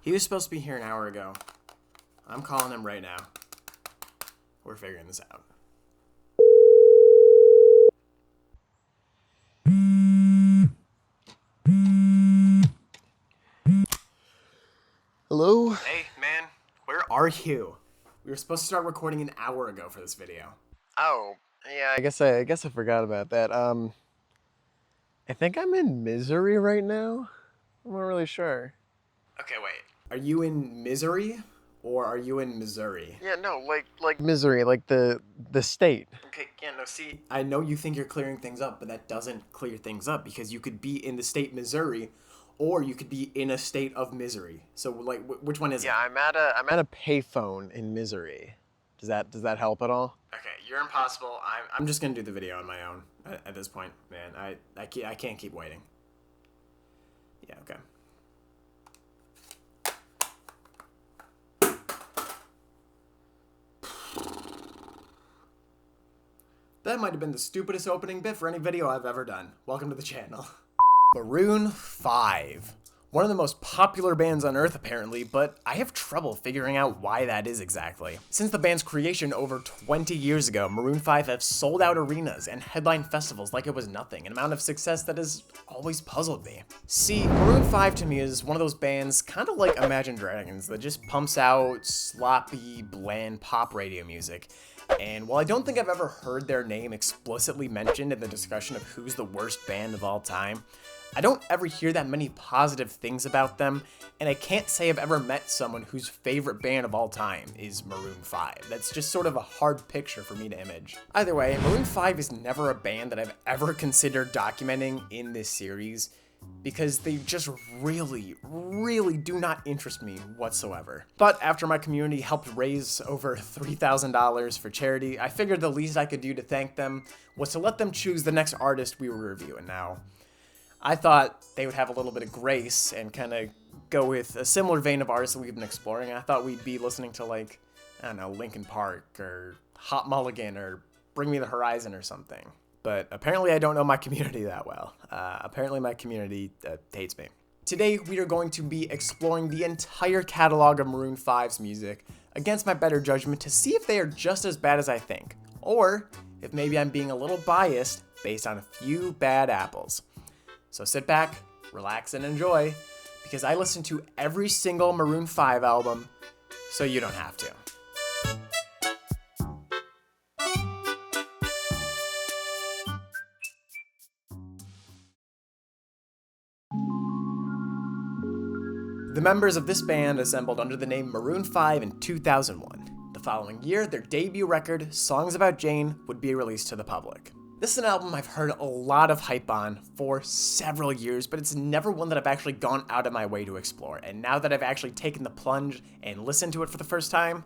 He was supposed to be here an hour ago. I'm calling him right now. We're figuring this out. Hello? Hey, man. Where are you? We were supposed to start recording an hour ago for this video. Oh, yeah, I guess I forgot about that. I think I'm in misery right now. I'm not really sure. Okay, wait. Are you in Misery or are you in Missouri? Yeah, no, like misery, like the state. Okay, yeah, no, see, I know you think you're clearing things up, but that doesn't clear things up because you could be in the state Missouri or you could be in a state of misery. So, like, which one is it? Yeah, I'm at a payphone in misery. Does that help at all? Okay, you're impossible. I'm just gonna do the video on my own at this point, man. I can't keep waiting. Yeah, okay. That might have been the stupidest opening bit for any video I've ever done. Welcome to the channel. Maroon 5. One of the most popular bands on earth apparently, but I have trouble figuring out why that is exactly. Since the band's creation over 20 years ago, Maroon 5 have sold out arenas and headlined festivals like it was nothing, an amount of success that has always puzzled me. See, Maroon 5 to me is one of those bands, kind of like Imagine Dragons, that just pumps out sloppy, bland pop radio music. And while I don't think I've ever heard their name explicitly mentioned in the discussion of who's the worst band of all time, I don't ever hear that many positive things about them, and I can't say I've ever met someone whose favorite band of all time is Maroon 5. That's just sort of a hard picture for me to image. Either way, Maroon 5 is never a band that I've ever considered documenting in this series, because they just really do not interest me whatsoever. But after my community helped raise over $3,000 for charity, I figured the least I could do to thank them was to let them choose the next artist we were reviewing. Now, I thought they would have a little bit of grace and kind of go with a similar vein of artists that we've been exploring. I thought we'd be listening to, like, I don't know, Linkin Park or Hot Mulligan or Bring Me the Horizon or something. But apparently I don't know my community that well. Apparently my community hates me. Today we are going to be exploring the entire catalog of Maroon 5's music against my better judgment to see if they are just as bad as I think, or if maybe I'm being a little biased based on a few bad apples. So sit back, relax, and enjoy, because I listen to every single Maroon 5 album, so you don't have to. The members of this band assembled under the name Maroon 5 in 2001. The following year, their debut record, Songs About Jane, would be released to the public. This is an album I've heard a lot of hype on for several years, but it's never one that I've actually gone out of my way to explore. And now that I've actually taken the plunge and listened to it for the first time,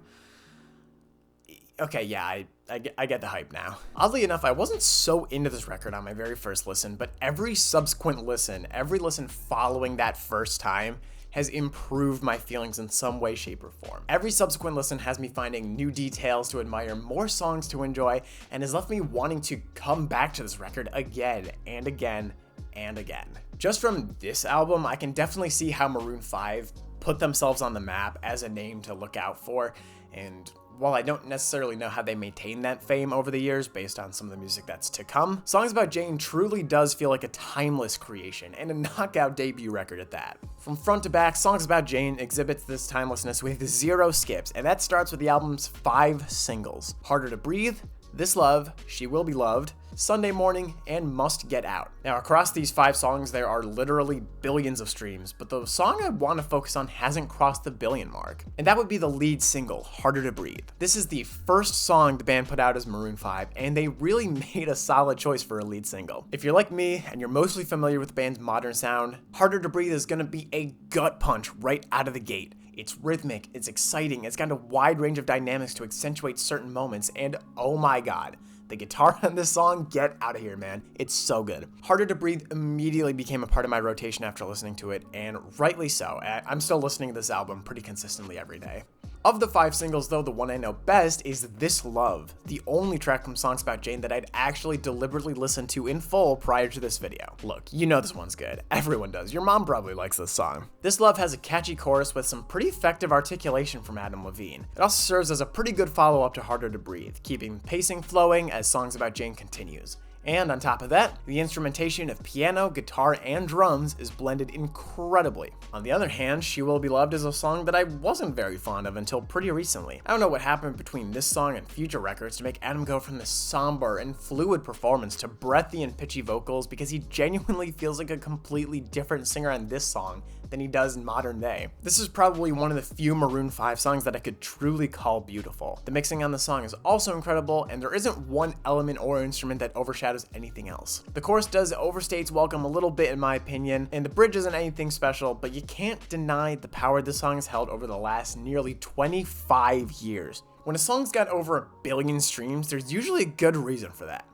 okay, yeah, I get the hype now. Oddly enough, I wasn't so into this record on my very first listen, but every subsequent listen, every listen following that first time, has improved my feelings in some way, shape, or form. Every subsequent listen has me finding new details to admire, more songs to enjoy, and has left me wanting to come back to this record again and again and again. Just from this album, I can definitely see how Maroon 5 put themselves on the map as a name to look out for, and while I don't necessarily know how they maintain that fame over the years based on some of the music that's to come, Songs About Jane truly does feel like a timeless creation, and a knockout debut record at that. From front to back, Songs About Jane exhibits this timelessness with 0 skips, and that starts with the album's 5 singles: Harder to Breathe, This Love, She Will Be Loved, Sunday Morning, and Must Get Out. Now, across these 5 songs, there are literally billions of streams, but the song I want to focus on hasn't crossed the billion mark, and that would be the lead single, Harder to Breathe. This is the first song the band put out as Maroon 5, and they really made a solid choice for a lead single. If you're like me, and you're mostly familiar with the band's modern sound, Harder to Breathe is going to be a gut punch right out of the gate. It's rhythmic, it's exciting, it's got a wide range of dynamics to accentuate certain moments, and oh my god, the guitar on this song, get out of here, man. It's so good. Harder to Breathe immediately became a part of my rotation after listening to it, and rightly so. I'm still listening to this album pretty consistently every day. Of the 5 singles though, the one I know best is This Love, the only track from Songs About Jane that I'd actually deliberately listened to in full prior to this video. Look, you know this one's good. Everyone does. Your mom probably likes this song. This Love has a catchy chorus with some pretty effective articulation from Adam Levine. It also serves as a pretty good follow-up to Harder to Breathe, keeping pacing flowing as Songs About Jane continues. And on top of that, the instrumentation of piano, guitar, and drums is blended incredibly. On the other hand, She Will Be Loved is a song that I wasn't very fond of until pretty recently. I don't know what happened between this song and future records to make Adam go from this somber and fluid performance to breathy and pitchy vocals, because he genuinely feels like a completely different singer on this song than he does in modern day. This is probably one of the few Maroon 5 songs that I could truly call beautiful. The mixing on the song is also incredible, and there isn't one element or instrument that overshadows anything else. The chorus does overstay its welcome a little bit in my opinion, and the bridge isn't anything special, but you can't deny the power this song has held over the last nearly 25 years. When a song's got over 1 billion streams, there's usually a good reason for that.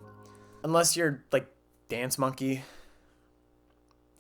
Unless you're like Dance Monkey,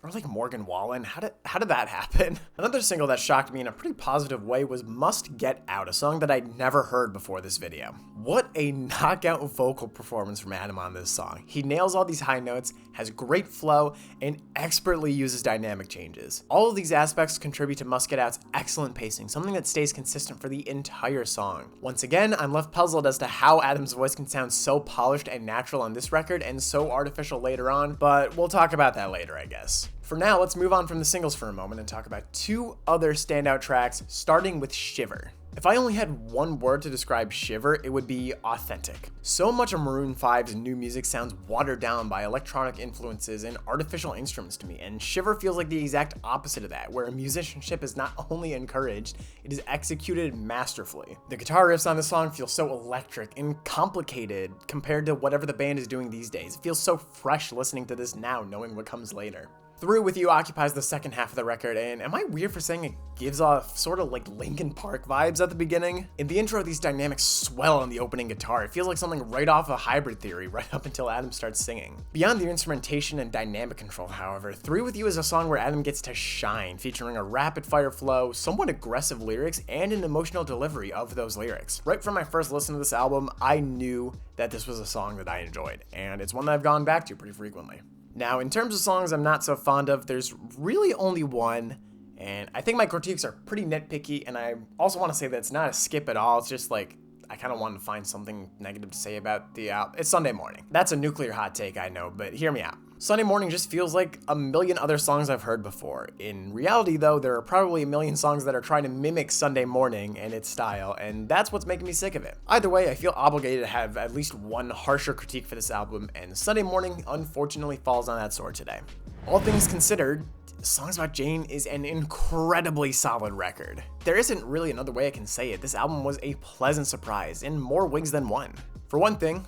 or like Morgan Wallen. How did that happen? Another single that shocked me in a pretty positive way was Must Get Out, a song that I'd never heard before this video. What a knockout vocal performance from Adam on this song. He nails all these high notes, has great flow, and expertly uses dynamic changes. All of these aspects contribute to Must Get Out's excellent pacing, something that stays consistent for the entire song. Once again, I'm left puzzled as to how Adam's voice can sound so polished and natural on this record and so artificial later on, but we'll talk about that later, I guess. For now, let's move on from the singles for a moment and talk about 2 other standout tracks, starting with Shiver. If I only had one word to describe Shiver, it would be authentic. So much of Maroon 5's new music sounds watered down by electronic influences and artificial instruments to me, and Shiver feels like the exact opposite of that, where musicianship is not only encouraged, it is executed masterfully. The guitar riffs on the song feel so electric and complicated compared to whatever the band is doing these days. It feels so fresh listening to this now, knowing what comes later. Through With You occupies the second half of the record, and am I weird for saying it gives off sort of like Linkin Park vibes at the beginning? In the intro, these dynamics swell on the opening guitar. It feels like something right off of Hybrid Theory, right up until Adam starts singing. Beyond the instrumentation and dynamic control, however, Through With You is a song where Adam gets to shine, featuring a rapid-fire flow, somewhat aggressive lyrics, and an emotional delivery of those lyrics. Right from my first listen to this album, I knew that this was a song that I enjoyed, and it's one that I've gone back to pretty frequently. Now, in terms of songs I'm not so fond of, there's really only one, and I think my critiques are pretty nitpicky, and I also want to say that it's not a skip at all. It's just like, I kind of wanted to find something negative to say about the album. It's Sunday Morning. That's a nuclear hot take, I know, but hear me out. Sunday Morning just feels like a million other songs I've heard before. In reality, though, there are probably a million songs that are trying to mimic Sunday Morning and its style, and that's what's making me sick of it. Either way, I feel obligated to have at least one harsher critique for this album, and Sunday Morning unfortunately falls on that sword today. All things considered, Songs About Jane is an incredibly solid record. There isn't really another way I can say it. This album was a pleasant surprise in more ways than one. For one thing,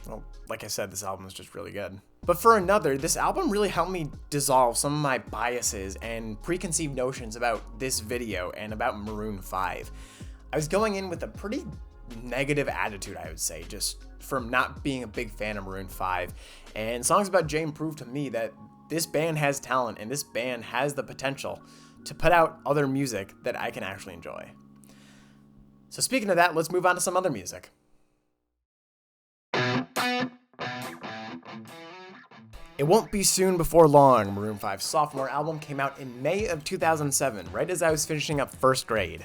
well, like I said, this album is just really good. But for another, this album really helped me dissolve some of my biases and preconceived notions about this video and about Maroon 5. I was going in with a pretty negative attitude, I would say, just from not being a big fan of Maroon 5. And Songs About Jane proved to me that this band has talent and this band has the potential to put out other music that I can actually enjoy. So speaking of that, let's move on to some other music. It Won't Be Soon Before Long, Maroon 5's sophomore album, came out in May of 2007, right as I was finishing up first grade.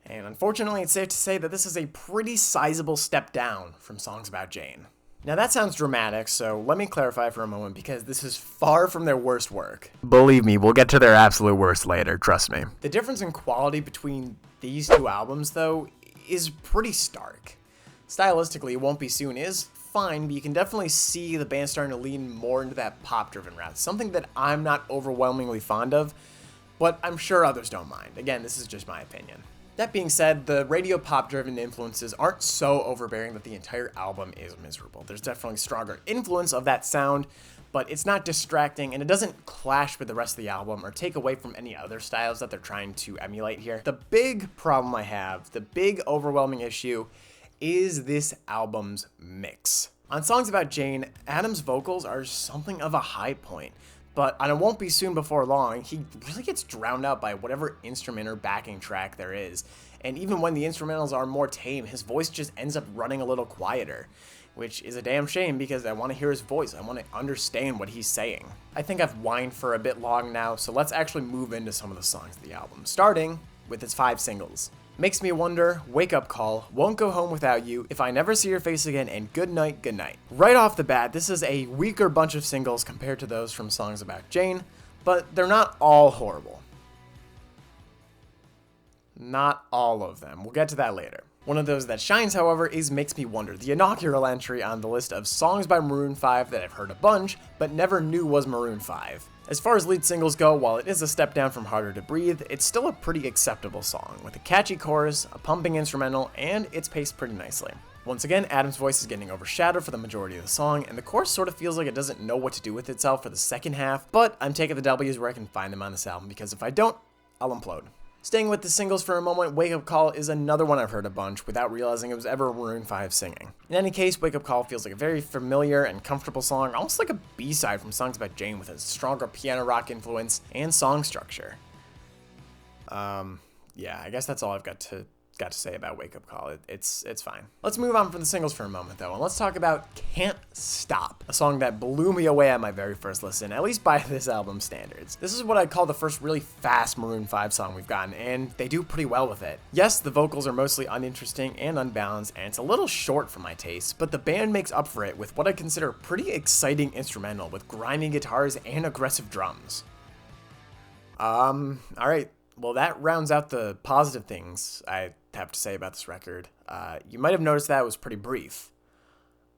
And unfortunately, it's safe to say that this is a pretty sizable step down from Songs About Jane. Now that sounds dramatic, so let me clarify for a moment, because this is far from their worst work. Believe me, we'll get to their absolute worst later, trust me. The difference in quality between these 2 albums, though, is pretty stark. Stylistically, It Won't Be Soon is fine, but you can definitely see the band starting to lean more into that pop-driven route, something that I'm not overwhelmingly fond of, but I'm sure others don't mind. Again, this is just my opinion. That being said, the radio pop-driven influences aren't so overbearing that the entire album is miserable. There's definitely stronger influence of that sound, but it's not distracting, and it doesn't clash with the rest of the album or take away from any other styles that they're trying to emulate here. The big problem I have, the big overwhelming issue, is this album's mix. On Songs About Jane, Adam's vocals are something of a high point, But on It Won't Be Soon Before Long, he really gets drowned out by whatever instrument or backing track there is. And even when the instrumentals are more tame, his voice just ends up running a little quieter, which is a damn shame because I want to hear his voice. I want to understand what he's saying. I think I've whined for a bit long now, so let's actually move into some of the songs of the album, starting with its 5 singles. Makes Me Wonder, Wake Up Call, Won't Go Home Without You, If I Never See Your Face Again, and Good Night, Good Night. Right off the bat, this is a weaker bunch of singles compared to those from Songs About Jane, but they're not all horrible. Not all of them. We'll get to that later. One of those that shines, however, is Makes Me Wonder, the inaugural entry on the list of songs by Maroon 5 that I've heard a bunch, but never knew was Maroon 5. As far as lead singles go, while it is a step down from Harder to Breathe, it's still a pretty acceptable song, with a catchy chorus, a pumping instrumental, and it's paced pretty nicely. Once again, Adam's voice is getting overshadowed for the majority of the song, and the chorus sort of feels like it doesn't know what to do with itself for the second half, but I'm taking the W's where I can find them on this album, because if I don't, I'll implode. Staying with the singles for a moment, Wake Up Call is another one I've heard a bunch without realizing it was ever Maroon 5 singing. In any case, Wake Up Call feels like a very familiar and comfortable song, almost like a B-side from Songs About Jane with a stronger piano rock influence and song structure. Yeah, I guess that's all I've got to say about Wake Up Call. It's fine. Let's move on from the singles for a moment though, and let's talk about Can't Stop, a song that blew me away at my very first listen, at least by this album's standards. This is what I'd call the first really fast Maroon 5 song we've gotten, and they do pretty well with it. Yes, the vocals are mostly uninteresting and unbalanced, and it's a little short for my taste, but the band makes up for it with what I consider a pretty exciting instrumental with grimy guitars and aggressive drums. Alright. Well, that rounds out the positive things I have to say about this record. You might have noticed that it was pretty brief,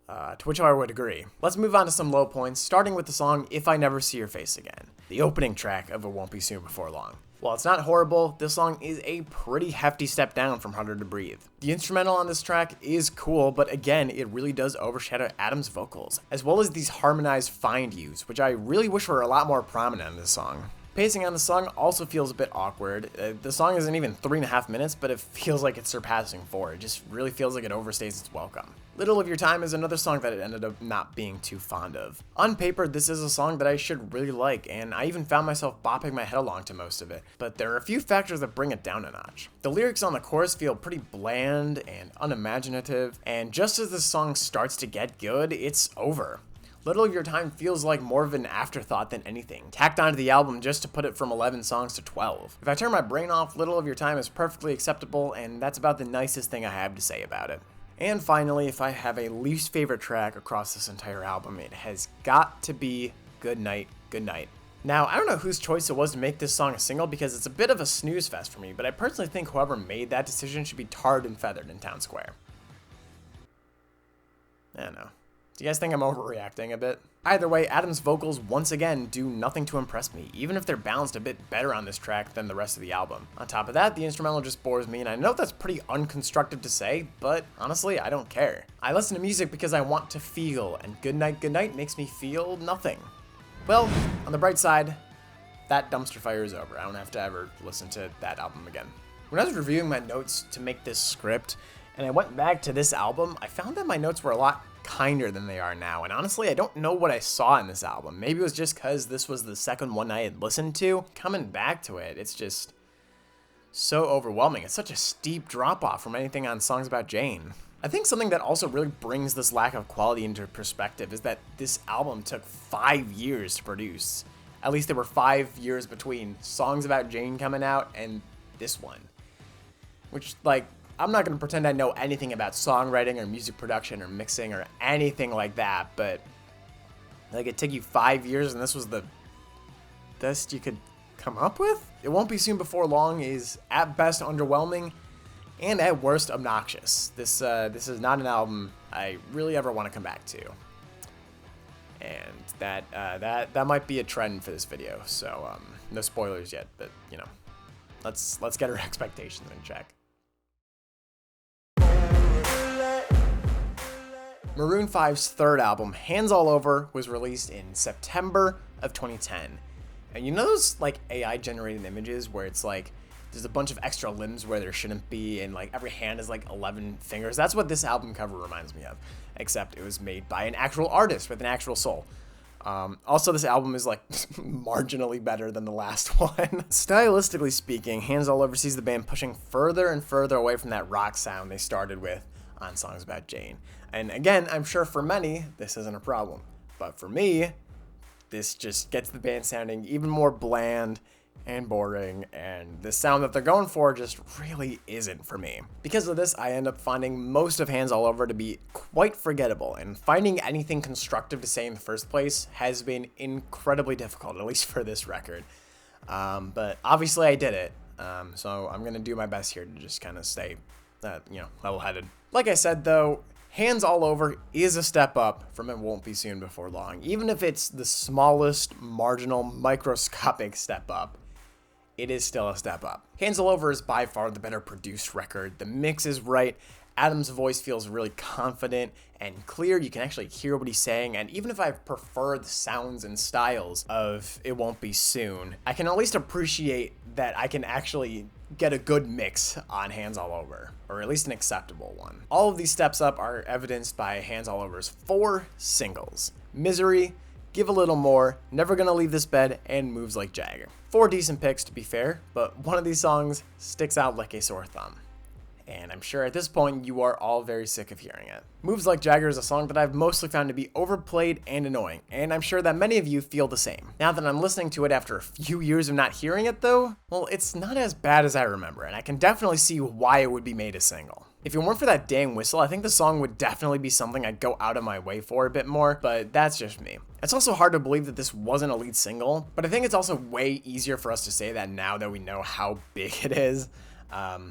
to which I would agree. Let's move on to some low points, starting with the song If I Never See Your Face Again, the opening track of It Won't Be Soon Before Long. While it's not horrible, this song is a pretty hefty step down from Harder to Breathe. The instrumental on this track is cool, but again, it really does overshadow Adam's vocals, as well as these harmonized find yous, which I really wish were a lot more prominent in this song. Pacing on the song also feels a bit awkward. The song isn't even 3.5 minutes, but it feels like it's surpassing 4. It just really feels like it overstays its welcome. Little of Your Time is another song that it ended up not being too fond of. On paper, this is a song that I should really like, and I even found myself bopping my head along to most of it, but there are a few factors that bring it down a notch. The lyrics on the chorus feel pretty bland and unimaginative, and just as the song starts to get good, it's over. Little of Your Time feels like more of an afterthought than anything, tacked onto the album just to put it from 11 songs to 12. If I turn my brain off, Little of Your Time is perfectly acceptable, and that's about the nicest thing I have to say about it. And finally, if I have a least favorite track across this entire album, it has got to be Good Night, Good Night. Now, I don't know whose choice it was to make this song a single because it's a bit of a snooze fest for me, but I personally think whoever made that decision should be tarred and feathered in Town Square. I don't know. Do you guys think I'm overreacting a bit? Either way, Adam's vocals once again do nothing to impress me, even if they're balanced a bit better on this track than the rest of the album. On top of that, the instrumental just bores me, and I know that's pretty unconstructive to say, but honestly, I don't care. I listen to music because I want to feel, and Good Night makes me feel nothing. Well, on the bright side, that dumpster fire is over. I don't have to ever listen to that album again. When I was reviewing my notes to make this script, and I went back to this album, I found that my notes were a lot kinder than they are now, and honestly I don't know what I saw in this album. Maybe it was just because this was the second one I had listened to. Coming back to it, it's just so overwhelming. It's such a steep drop off from anything on Songs About Jane. I think something that also really brings this lack of quality into perspective is that this album took 5 years to produce. At least there were 5 years between Songs About Jane coming out and this one, which, like, I'm not going to pretend I know anything about songwriting or music production or mixing or anything like that, but like it took you 5 years and this was the best you could come up with? It Won't Be Soon Before Long is at best underwhelming and at worst obnoxious. This is not an album I really ever want to come back to. And that might be a trend for this video, so no spoilers yet, but you know, let's get our expectations in check. Maroon 5's third album, Hands All Over, was released in September of 2010. And you know those like AI generated images where it's like there's a bunch of extra limbs where there shouldn't be, and like every hand is like 11 fingers? That's what this album cover reminds me of, except it was made by an actual artist with an actual soul. Also, this album is like marginally better than the last one. Stylistically speaking, Hands All Over sees the band pushing further and further away from that rock sound they started with on Songs About Jane. And again, I'm sure for many, this isn't a problem. But for me, this just gets the band sounding even more bland and boring, and the sound that they're going for just really isn't for me. Because of this, I end up finding most of Hands All Over to be quite forgettable, and finding anything constructive to say in the first place has been incredibly difficult, at least for this record. But obviously I did it, so I'm gonna do my best here to just kind of stay, level-headed. Like I said though, Hands All Over is a step up from It Won't Be Soon Before Long. Even if it's the smallest, marginal, microscopic step up, it is still a step up. Hands All Over is by far the better produced record. The mix is right. Adam's voice feels really confident and clear. You can actually hear what he's saying. And even if I prefer the sounds and styles of It Won't Be Soon, I can at least appreciate that I can actually get a good mix on Hands All Over, or at least an acceptable one. All of these steps up are evidenced by Hands All Over's 4 singles: Misery, Give a Little More, Never Gonna Leave This Bed, and Moves Like Jagger. 4 decent picks to be fair, but one of these songs sticks out like a sore thumb. And I'm sure at this point you are all very sick of hearing it. Moves Like Jagger is a song that I've mostly found to be overplayed and annoying, and I'm sure that many of you feel the same. Now that I'm listening to it after a few years of not hearing it though, well, it's not as bad as I remember, and I can definitely see why it would be made a single. If it weren't for that dang whistle, I think the song would definitely be something I'd go out of my way for a bit more, but that's just me. It's also hard to believe that this wasn't a lead single, but I think it's also way easier for us to say that now that we know how big it is.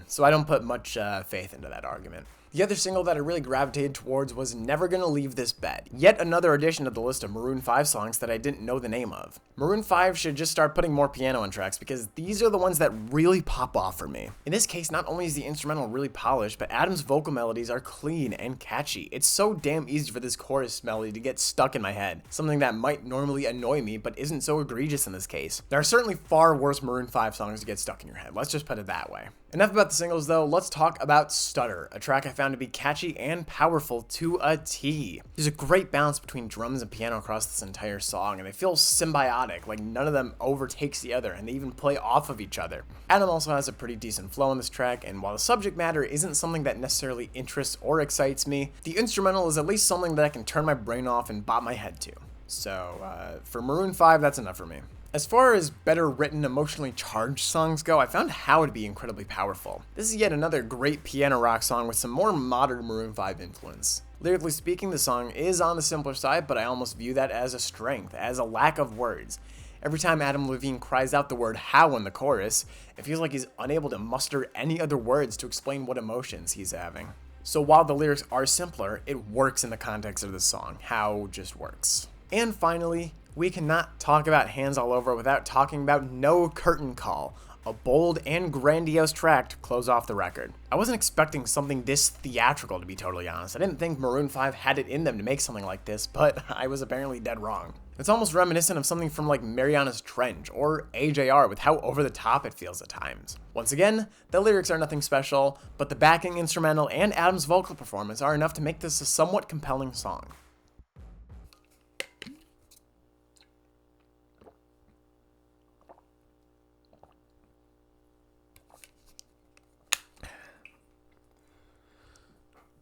So I don't put much faith into that argument. The other single that I really gravitated towards was Never Gonna Leave This Bed. Yet another addition to the list of Maroon 5 songs that I didn't know the name of. Maroon 5 should just start putting more piano on tracks because these are the ones that really pop off for me. In this case, not only is the instrumental really polished, but Adam's vocal melodies are clean and catchy. It's so damn easy for this chorus melody to get stuck in my head, something that might normally annoy me but isn't so egregious in this case. There are certainly far worse Maroon 5 songs to get stuck in your head, let's just put it that way. Enough about the singles though, let's talk about Stutter, a track I found to be catchy and powerful to a T. There's a great balance between drums and piano across this entire song, and they feel symbiotic, like none of them overtakes the other, and they even play off of each other. Adam also has a pretty decent flow on this track, and while the subject matter isn't something that necessarily interests or excites me, the instrumental is at least something that I can turn my brain off and bop my head to. So, for Maroon 5, that's enough for me. As far as better written, emotionally charged songs go, I found How to be incredibly powerful. This is yet another great piano rock song with some more modern Maroon 5 influence. Lyrically speaking, the song is on the simpler side, but I almost view that as a strength, as a lack of words. Every time Adam Levine cries out the word how in the chorus, it feels like he's unable to muster any other words to explain what emotions he's having. So while the lyrics are simpler, it works in the context of the song. How just works. And finally, we cannot talk about Hands All Over without talking about No Curtain Call, a bold and grandiose track to close off the record. I wasn't expecting something this theatrical, to be totally honest. I didn't think Maroon 5 had it in them to make something like this, but I was apparently dead wrong. It's almost reminiscent of something from like Mariana's Trench or AJR with how over the top it feels at times. Once again, the lyrics are nothing special, but the backing instrumental and Adam's vocal performance are enough to make this a somewhat compelling song.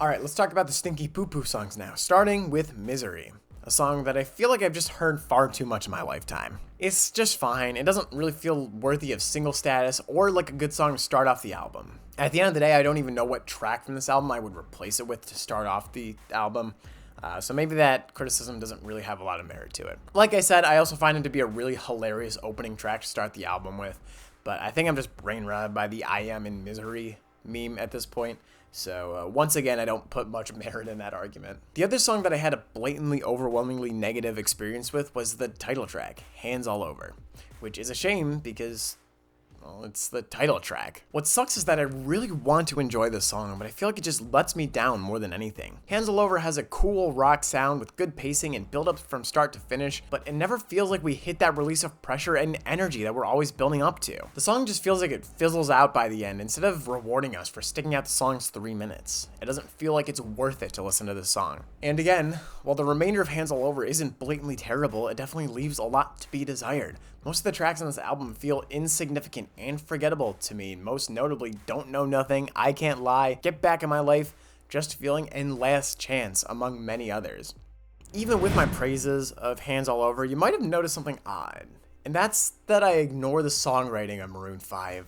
Alright, let's talk about the stinky poo-poo songs now, starting with Misery, a song that I feel like I've just heard far too much in my lifetime. It's just fine, it doesn't really feel worthy of single status or like a good song to start off the album. At the end of the day, I don't even know what track from this album I would replace it with to start off the album, so maybe that criticism doesn't really have a lot of merit to it. Like I said, I also find it to be a really hilarious opening track to start the album with, but I think I'm just brain rotted by the I am in misery meme at this point. So once again, I don't put much merit in that argument. The other song that I had a blatantly, overwhelmingly negative experience with was the title track, Hands All Over, which is a shame because Well, it's the title track. What sucks is that I really want to enjoy this song, but I feel like it just lets me down more than anything. Hands All Over has a cool rock sound with good pacing and build-ups from start to finish, but it never feels like we hit that release of pressure and energy that we're always building up to. The song just feels like it fizzles out by the end instead of rewarding us for sticking out the song's 3 minutes. It doesn't feel like it's worth it to listen to this song. And again, while the remainder of Hands All Over isn't blatantly terrible, it definitely leaves a lot to be desired. Most of the tracks on this album feel insignificant and forgettable to me, most notably Don't Know Nothing, I Can't Lie, Get Back in My Life, Just Feeling, and Last Chance, among many others. Even with my praises of Hands All Over, you might have noticed something odd, and that's that I ignore the songwriting of Maroon 5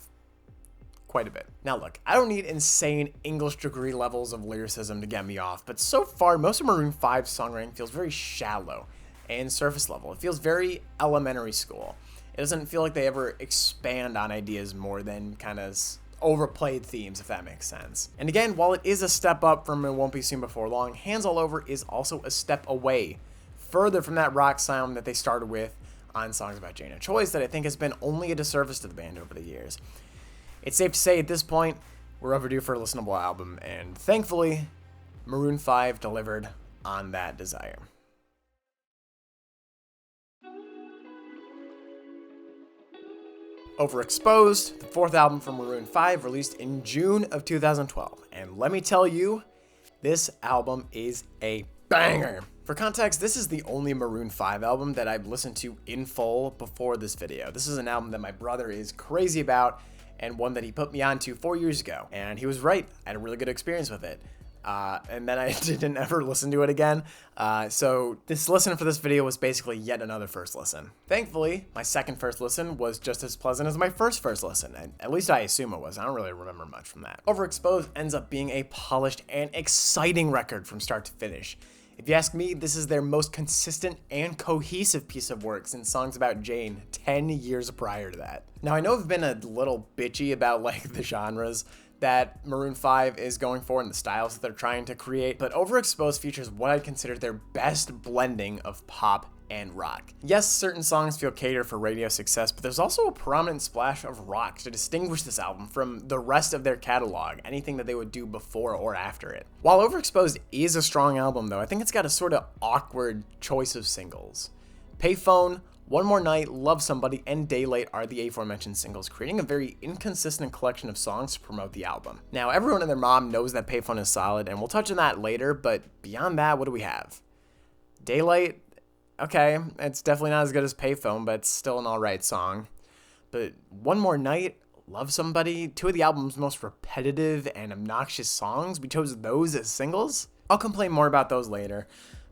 quite a bit. Now look, I don't need insane English degree levels of lyricism to get me off, but so far most of Maroon 5's songwriting feels very shallow and surface level. It feels very elementary school. It doesn't feel like they ever expand on ideas more than kind of overplayed themes, if that makes sense. And again, while it is a step up from It Won't Be Soon Before Long, Hands All Over is also a step away, further from that rock sound that they started with on songs about Jane and Choice that I think has been only a disservice to the band over the years. It's safe to say at this point, we're overdue for a listenable album, and thankfully, Maroon 5 delivered on that desire. Overexposed, the fourth album from Maroon 5, released in June of 2012. And let me tell you, this album is a banger. For context, this is the only Maroon 5 album that I've listened to in full before this video. This is an album that my brother is crazy about and one that he put me onto 4 years ago. And he was right. I had a really good experience with it. And then I didn't ever listen to it again. So this listen for this video was basically yet another first listen. Thankfully, my second first listen was just as pleasant as my first listen, and at least I assume it was. I don't really remember much from that. Overexposed ends up being a polished and exciting record from start to finish. If you ask me, this is their most consistent and cohesive piece of work since Songs About Jane 10 years prior to that. Now, I know I've been a little bitchy about the genres that Maroon 5 is going for and the styles that they're trying to create, but Overexposed features what I'd consider their best blending of pop and rock. Yes, certain songs feel catered for radio success, but there's also a prominent splash of rock to distinguish this album from the rest of their catalog, anything that they would do before or after it. While Overexposed is a strong album though, I think it's got a sort of awkward choice of singles. Payphone, One More Night, Love Somebody, and Daylight are the aforementioned singles, creating a very inconsistent collection of songs to promote the album. Now, everyone and their mom knows that Payphone is solid, and we'll touch on that later, but beyond that, what do we have? Daylight, okay, it's definitely not as good as Payphone, but it's still an alright song. But One More Night, Love Somebody, two of the album's most repetitive and obnoxious songs, we chose those as singles? I'll complain more about those later.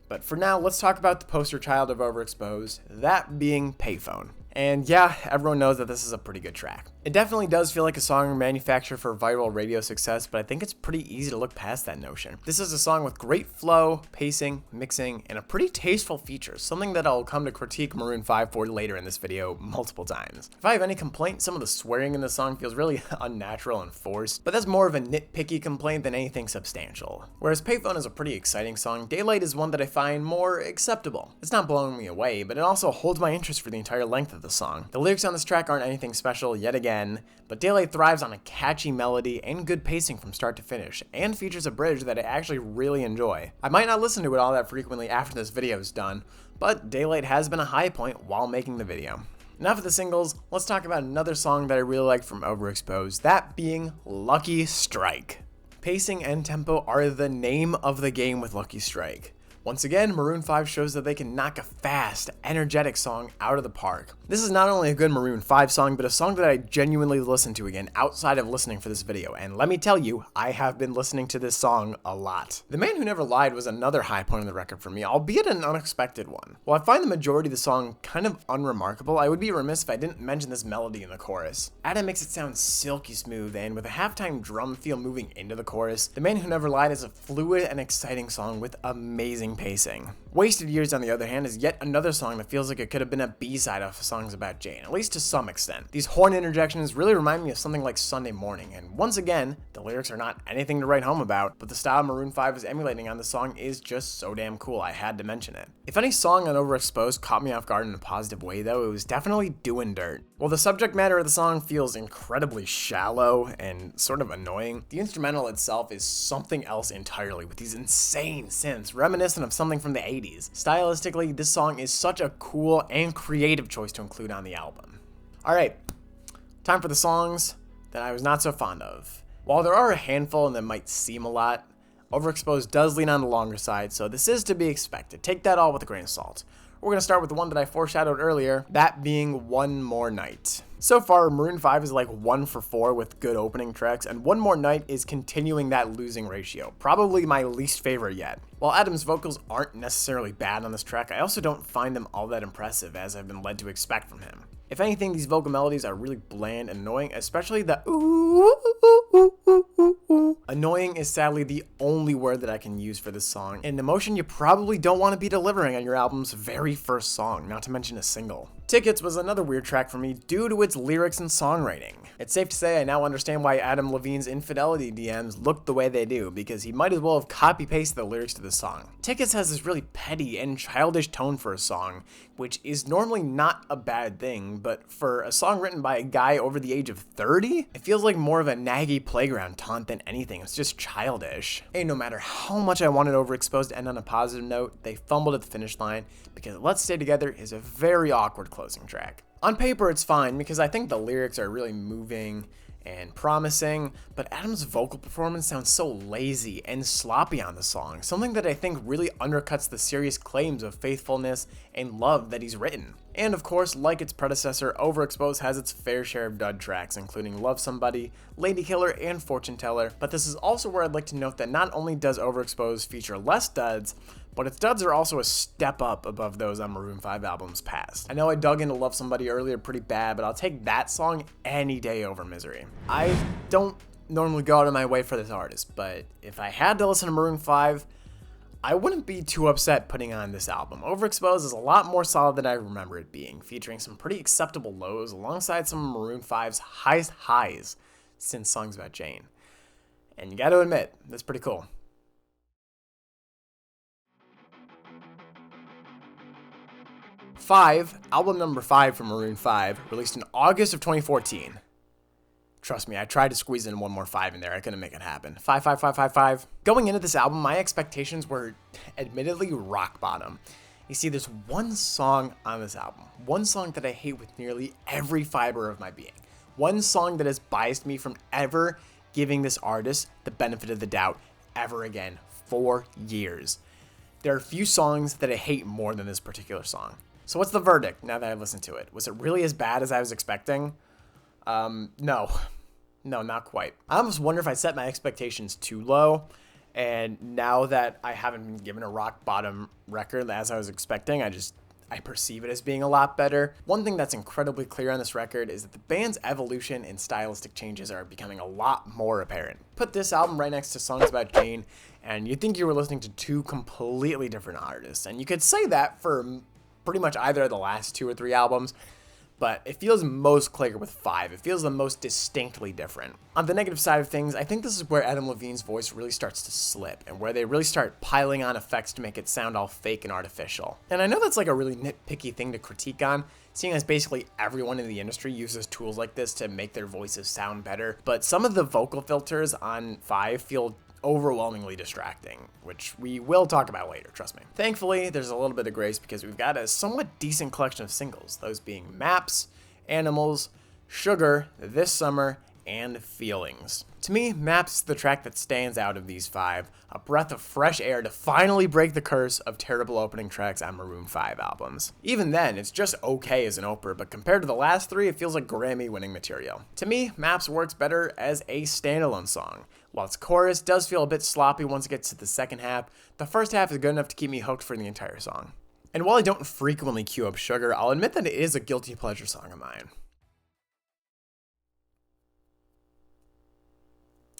But for now, let's talk about the poster child of Overexposed, that being Payphone. And yeah, everyone knows that this is a pretty good track. It definitely does feel like a song manufactured for viral radio success, but I think it's pretty easy to look past that notion. This is a song with great flow, pacing, mixing, and a pretty tasteful feature, something that I'll come to critique Maroon 5 for later in this video multiple times. If I have any complaint, some of the swearing in the song feels really unnatural and forced, but that's more of a nitpicky complaint than anything substantial. Whereas Payphone is a pretty exciting song, Daylight is one that I find more acceptable. It's not blowing me away, but it also holds my interest for the entire length of the song. The lyrics on this track aren't anything special yet again, but Daylight thrives on a catchy melody and good pacing from start to finish, and features a bridge that I actually really enjoy. I might not listen to it all that frequently after this video is done, but Daylight has been a high point while making the video. Enough of the singles, let's talk about another song that I really like from Overexposed, that being Lucky Strike. Pacing and tempo are the name of the game with Lucky Strike. Once again, Maroon 5 shows that they can knock a fast, energetic song out of the park. This is not only a good Maroon 5 song, but a song that I genuinely listen to again outside of listening for this video, and let me tell you, I have been listening to this song a lot. The Man Who Never Lied was another high point of the record for me, albeit an unexpected one. While I find the majority of the song kind of unremarkable, I would be remiss if I didn't mention this melody in the chorus. Adam makes it sound silky smooth, and with a halftime drum feel moving into the chorus, The Man Who Never Lied is a fluid and exciting song with amazing amazing pacing. Wasted Years, on the other hand, is yet another song that feels like it could have been a B-side off of Songs About Jane, at least to some extent. These horn interjections really remind me of something like Sunday Morning, and once again, the lyrics are not anything to write home about, but the style Maroon 5 is emulating on the song is just so damn cool, I had to mention it. If any song on Overexposed caught me off guard in a positive way though, it was definitely Doin' Dirt. While the subject matter of the song feels incredibly shallow and sort of annoying, the instrumental itself is something else entirely, with these insane synths reminiscent of something from the 80s. Stylistically, this song is such a cool and creative choice to include on the album. Alright, time for the songs that I was not so fond of. While there are a handful and that might seem a lot, Overexposed does lean on the longer side, so this is to be expected. Take that all with a grain of salt. We're going to start with the one that I foreshadowed earlier, that being One More Night. So far, Maroon 5 is like 1 for 4 with good opening tracks, and One More Night is continuing that losing ratio, probably my least favorite yet. While Adam's vocals aren't necessarily bad on this track, I also don't find them all that impressive as I've been led to expect from him. If anything, these vocal melodies are really bland and annoying, especially the ooh, ooh, ooh, ooh, ooh, ooh. Annoying is sadly the only word that I can use for this song, an emotion you probably don't want to be delivering on your album's very first song, not to mention a single. Tickets was another weird track for me due to its lyrics and songwriting. It's safe to say I now understand why Adam Levine's infidelity DMs look the way they do, because he might as well have copy-pasted the lyrics to the song. Tickets has this really petty and childish tone for a song, which is normally not a bad thing, but for a song written by a guy over the age of 30, it feels like more of a naggy playground taunt than anything. It's just childish. And no matter how much I wanted Overexposed to end on a positive note, they fumbled at the finish line, because Let's Stay Together is a very awkward closing track. On paper, it's fine because I think the lyrics are really moving and promising, but Adam's vocal performance sounds so lazy and sloppy on the song, something that I think really undercuts the serious claims of faithfulness and love that he's written. And of course, like its predecessor, Overexposed has its fair share of dud tracks, including Love Somebody, Lady Killer, and Fortune Teller, but this is also where I'd like to note that not only does Overexposed feature less duds, but its duds are also a step up above those on Maroon 5 albums past. I know I dug into Love Somebody earlier pretty bad, but I'll take that song any day over Misery. I don't normally go out of my way for this artist, but if I had to listen to Maroon 5, I wouldn't be too upset putting on this album. Overexposed is a lot more solid than I remember it being, featuring some pretty acceptable lows alongside some of Maroon 5's highest highs since Songs About Jane. And you gotta admit, that's pretty cool. 5, album number 5 from Maroon 5, released in August of 2014. Trust me, I tried to squeeze in one more 5 in there. I couldn't make it happen. 5, 5, 5, 5, 5. Going into this album, my expectations were admittedly rock bottom. You see, there's one song on this album, one song that I hate with nearly every fiber of my being, one song that has biased me from ever giving this artist the benefit of the doubt ever again for years. There are few songs that I hate more than this particular song. So what's the verdict now that I've listened to it? Was it really as bad as I was expecting? No, not quite. I almost wonder if I set my expectations too low, and now that I haven't been given a rock bottom record as I was expecting, I perceive it as being a lot better. One thing that's incredibly clear on this record is that the band's evolution and stylistic changes are becoming a lot more apparent. Put this album right next to Songs About Jane, and you'd think you were listening to two completely different artists, and you could say that for pretty much either of the last 2 or 3 albums, but it feels most clear with 5. It feels the most distinctly different. On the negative side of things, I think this is where Adam Levine's voice really starts to slip, and where they really start piling on effects to make it sound all fake and artificial. And I know that's like a really nitpicky thing to critique on, seeing as basically everyone in the industry uses tools like this to make their voices sound better, but some of the vocal filters on 5 feel overwhelmingly distracting, which we will talk about later, trust me. Thankfully, there's a little bit of grace because we've got a somewhat decent collection of singles, those being Maps, Animals, Sugar, This Summer, and Feelings. To me, Maps is the track that stands out of these 5, a breath of fresh air to finally break the curse of terrible opening tracks on Maroon 5 albums. Even then, it's just okay as an opener, but compared to the last 3, it feels like Grammy-winning material. To me, Maps works better as a standalone song. While its chorus does feel a bit sloppy once it gets to the second half, the first half is good enough to keep me hooked for the entire song. And while I don't frequently cue up Sugar, I'll admit that it is a guilty pleasure song of mine.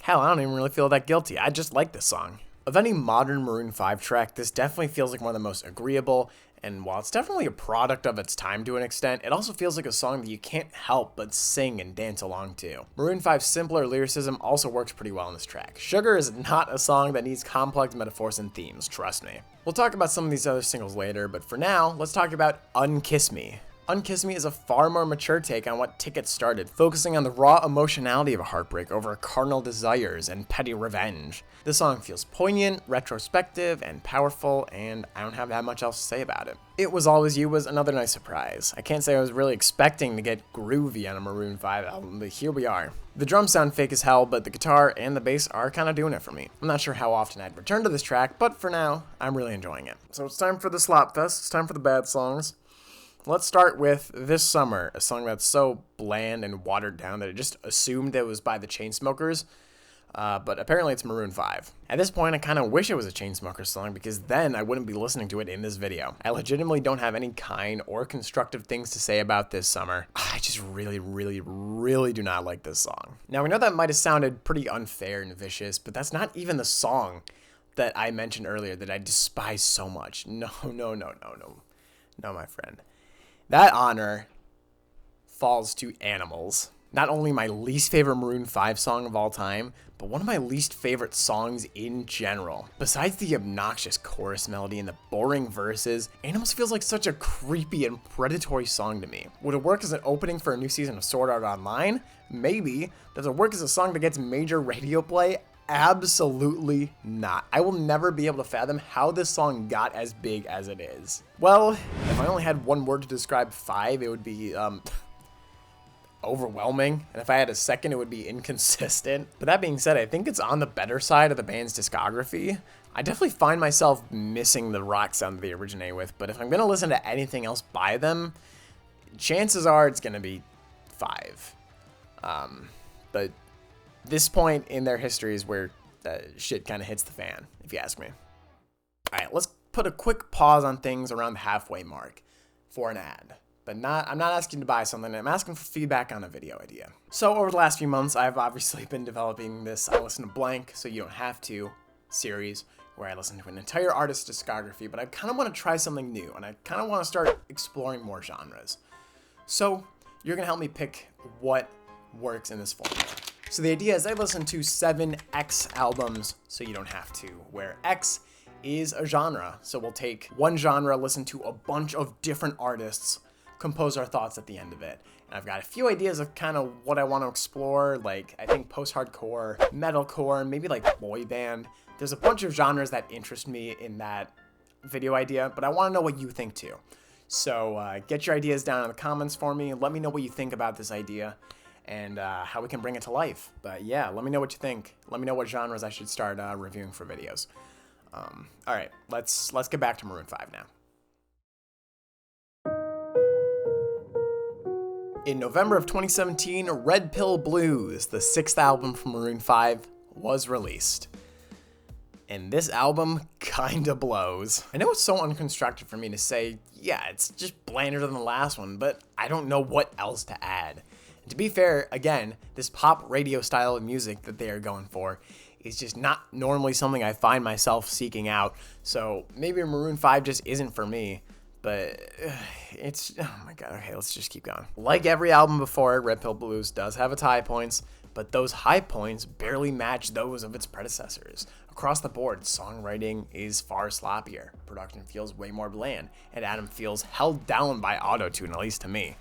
Hell, I don't even really feel that guilty. I just like this song. Of any modern Maroon 5 track, this definitely feels like one of the most agreeable, and while it's definitely a product of its time to an extent, it also feels like a song that you can't help but sing and dance along to. Maroon 5's simpler lyricism also works pretty well in this track. Sugar is not a song that needs complex metaphors and themes, trust me. We'll talk about some of these other singles later, but for now, let's talk about Unkiss Me. Unkiss Me is a far more mature take on what Ticket started, focusing on the raw emotionality of a heartbreak over carnal desires and petty revenge. This song feels poignant, retrospective, and powerful, and I don't have that much else to say about it. It Was Always You was another nice surprise. I can't say I was really expecting to get groovy on a Maroon 5 album, but here we are. The drums sound fake as hell, but the guitar and the bass are kind of doing it for me. I'm not sure how often I'd return to this track, but for now, I'm really enjoying it. So it's time for the slop fest, it's time for the bad songs. Let's start with This Summer, a song that's so bland and watered down that I just assumed it was by the Chainsmokers, but apparently it's Maroon 5. At this point, I kind of wish it was a Chainsmokers song because then I wouldn't be listening to it in this video. I legitimately don't have any kind or constructive things to say about This Summer. I just really do not like this song. Now, we know that might have sounded pretty unfair and vicious, but that's not even the song that I mentioned earlier that I despise so much. No, my friend. That honor falls to Animals. Not only my least favorite Maroon 5 song of all time, but one of my least favorite songs in general. Besides the obnoxious chorus melody and the boring verses, Animals feels like such a creepy and predatory song to me. Would it work as an opening for a new season of Sword Art Online? Maybe. Does it work as a song that gets major radio play? Absolutely not. I will never be able to fathom how this song got as big as it is. Well, if I only had one word to describe 5, it would be, overwhelming. And if I had a second, it would be inconsistent. But that being said, I think it's on the better side of the band's discography. I definitely find myself missing the rock sound that they originate with, but if I'm going to listen to anything else by them, chances are it's going to be 5. But this point in their history is where shit kind of hits the fan, if you ask me. All right, let's put a quick pause on things around the halfway mark for an ad. But I'm not asking to buy something, I'm asking for feedback on a video idea. So over the last few months, I've obviously been developing this I Listen to Blank, So You Don't Have To series, where I listen to an entire artist's discography, but I kind of want to try something new, and I kind of want to start exploring more genres. So you're going to help me pick what works in this formula. So the idea is I listen to 7 X albums, so you don't have to, where X is a genre. So we'll take one genre, listen to a bunch of different artists, compose our thoughts at the end of it. And I've got a few ideas of kind of what I want to explore, like I think post-hardcore, metalcore, maybe like boy band. There's a bunch of genres that interest me in that video idea, but I want to know what you think too. So get your ideas down in the comments for me, and let me know what you think about this idea, and how we can bring it to life. But yeah, let me know what you think. Let me know what genres I should start reviewing for videos. All right, let's get back to Maroon 5 now. In November of 2017, Red Pill Blues, the 6th album from Maroon 5, was released. And this album kinda blows. I know it's so unconstructed for me to say, yeah, it's just blander than the last one, but I don't know what else to add. And to be fair, again, this pop radio style of music that they are going for is just not normally something I find myself seeking out, so maybe Maroon 5 just isn't for me. But it's, oh my god, okay, let's just keep going. Like every album before it, Red Pill Blues does have its high points, but those high points barely match those of its predecessors. Across the board, songwriting is far sloppier, production feels way more bland, and Adam feels held down by auto-tune, at least to me.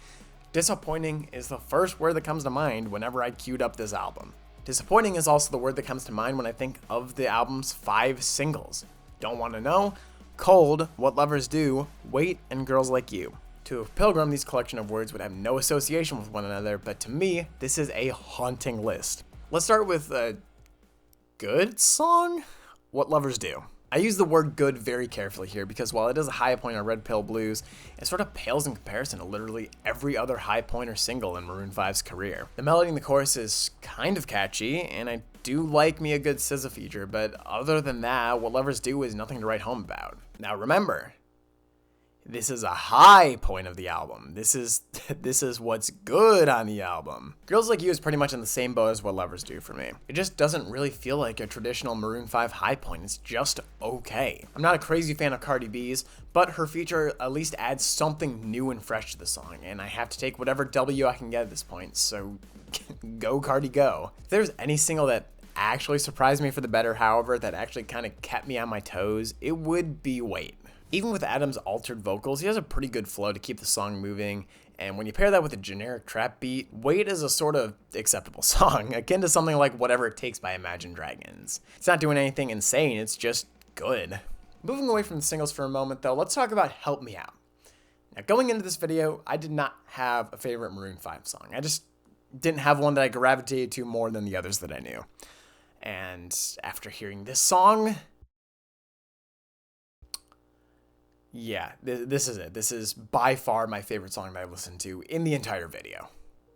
Disappointing is the first word that comes to mind whenever I queued up this album. Disappointing is also the word that comes to mind when I think of the album's 5 singles. Don't Want to Know, Cold, What Lovers Do, Wait, and Girls Like You. To a pilgrim, these collection of words would have no association with one another, but to me, this is a haunting list. Let's start with a good song? What Lovers Do. I use the word good very carefully here because while it is a high point on Red Pill Blues, it sort of pales in comparison to literally every other high point or single in Maroon 5's career. The melody in the chorus is kind of catchy, and I do like me a good SZA feature, but other than that, What Lovers Do is nothing to write home about. Now remember, This is a high point of the album. This is what's good on the album. Girls Like You is pretty much in the same boat as What Lovers Do for me. It just doesn't really feel like a traditional Maroon 5 high point. It's just okay. I'm not a crazy fan of Cardi B's, but her feature at least adds something new and fresh to the song, and I have to take whatever W I can get at this point, so go Cardi go. If there's any single that actually surprised me for the better, however, that actually kind of kept me on my toes, it would be Wait. Even with Adam's altered vocals, he has a pretty good flow to keep the song moving, and when you pair that with a generic trap beat, Wait is a sort of acceptable song, akin to something like Whatever It Takes by Imagine Dragons. It's not doing anything insane, it's just good. Moving away from the singles for a moment though, let's talk about Help Me Out. Now going into this video, I did not have a favorite Maroon 5 song. I just didn't have one that I gravitated to more than the others that I knew. And after hearing this song, yeah, this is it. This is by far my favorite song that I've listened to in the entire video.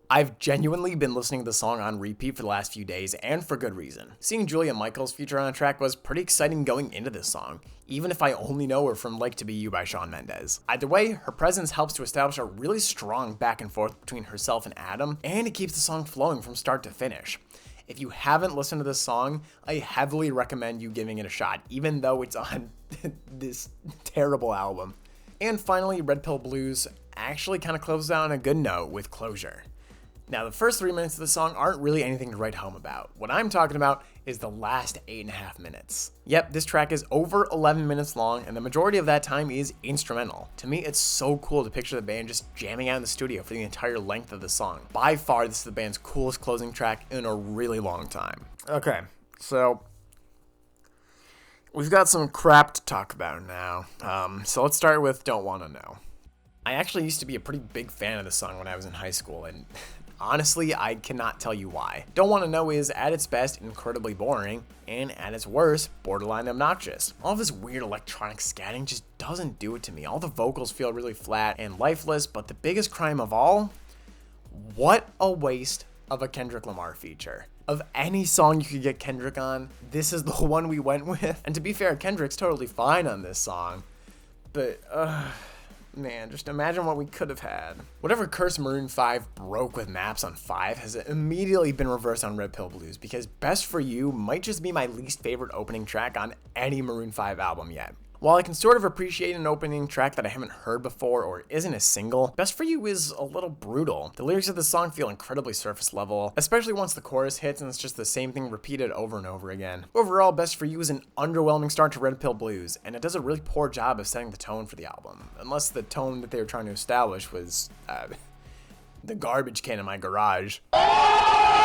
I've genuinely been listening to the song on repeat for the last few days, and for good reason. Seeing Julia Michaels feature on a track was pretty exciting going into this song, even if I only know her from Like to Be You by Shawn Mendes. Either way, her presence helps to establish a really strong back and forth between herself and Adam, and it keeps the song flowing from start to finish. If you haven't listened to this song, I heavily recommend you giving it a shot, even though it's on this terrible album. And finally, Red Pill Blues actually kind of closes out on a good note with Closure. Now, the first 3 minutes of the song aren't really anything to write home about. What I'm talking about is the last 8.5 minutes. Yep, this track is over 11 minutes long, and the majority of that time is instrumental. To me, it's so cool to picture the band just jamming out in the studio for the entire length of the song. By far, this is the band's coolest closing track in a really long time. Okay, so we've got some crap to talk about now. So let's start with Don't Wanna Know. I actually used to be a pretty big fan of this song when I was in high school, and honestly, I cannot tell you why. Don't Wanna Know is, at its best, incredibly boring, and at its worst, borderline obnoxious. All this weird electronic scatting just doesn't do it to me. All the vocals feel really flat and lifeless, but the biggest crime of all, what a waste of a Kendrick Lamar feature. Of any song you could get Kendrick on, this is the one we went with. And to be fair, Kendrick's totally fine on this song, but man, just imagine what we could have had. Whatever curse Maroon 5 broke with Maps on 5 has immediately been reversed on Red Pill Blues, because Best For You might just be my least favorite opening track on any Maroon 5 album yet. While I can sort of appreciate an opening track that I haven't heard before or isn't a single, Best For You is a little brutal. The lyrics of the song feel incredibly surface level, especially once the chorus hits and it's just the same thing repeated over and over again. Overall, Best For You is an underwhelming start to Red Pill Blues, and it does a really poor job of setting the tone for the album. Unless the tone that they were trying to establish was, the garbage can in my garage.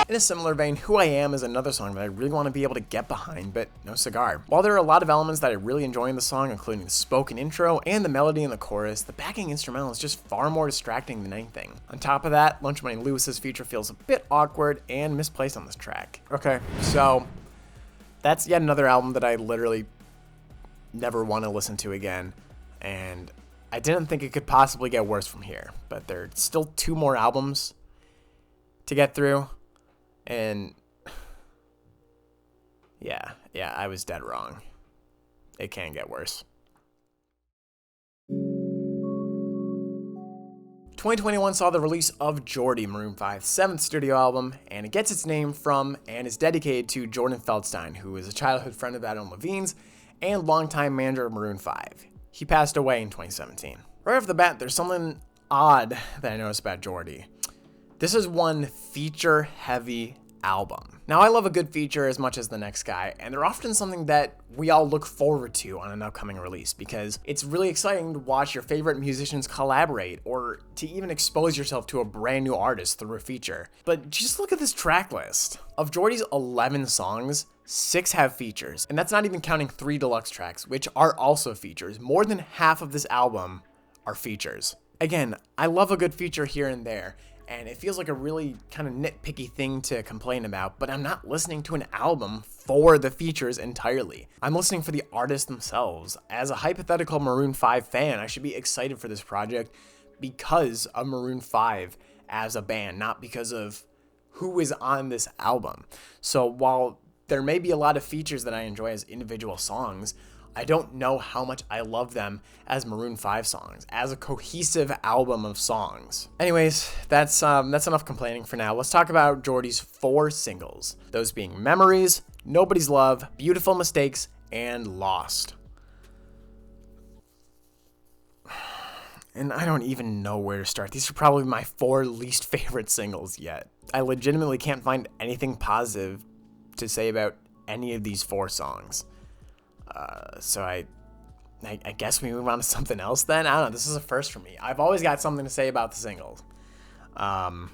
In a similar vein, Who I Am is another song that I really want to be able to get behind, but no cigar. While there are a lot of elements that I really enjoy in the song, including the spoken intro and the melody in the chorus, the backing instrumental is just far more distracting than anything. On top of that, Lunch Money Lewis's feature feels a bit awkward and misplaced on this track. Okay, so that's yet another album that I literally never want to listen to again, and I didn't think it could possibly get worse from here, but there are still 2 more albums to get through, and yeah, I was dead wrong. It can get worse. 2021 saw the release of JORDI, Maroon 5's 7th studio album, and it gets its name from and is dedicated to Jordan Feldstein, who is a childhood friend of Adam Levine's and longtime manager of Maroon 5. He passed away in 2017. Right off the bat, there's something odd that I noticed about JORDI. This is one feature-heavy album. Now, I love a good feature as much as the next guy, and they're often something that we all look forward to on an upcoming release, because it's really exciting to watch your favorite musicians collaborate, or to even expose yourself to a brand new artist through a feature. But just look at this track list. Of JORDI's 11 songs, 6 have features, and that's not even counting 3 deluxe tracks, which are also features. More than half of this album are features. Again, I love a good feature here and there, and it feels like a really kind of nitpicky thing to complain about, but I'm not listening to an album for the features entirely. I'm listening for the artists themselves. As a hypothetical Maroon 5 fan, I should be excited for this project because of Maroon 5 as a band, not because of who is on this album. So while there may be a lot of features that I enjoy as individual songs, I don't know how much I love them as Maroon 5 songs, as a cohesive album of songs. Anyways, that's enough complaining for now. Let's talk about JORDI's 4 singles, those being Memories, Nobody's Love, Beautiful Mistakes, and Lost. And I don't even know where to start. These are probably my 4 least favorite singles yet. I legitimately can't find anything positive to say about any of these 4 songs. So I guess we move on to something else then. I don't know. This is a first for me. I've always got something to say about the singles. Wow.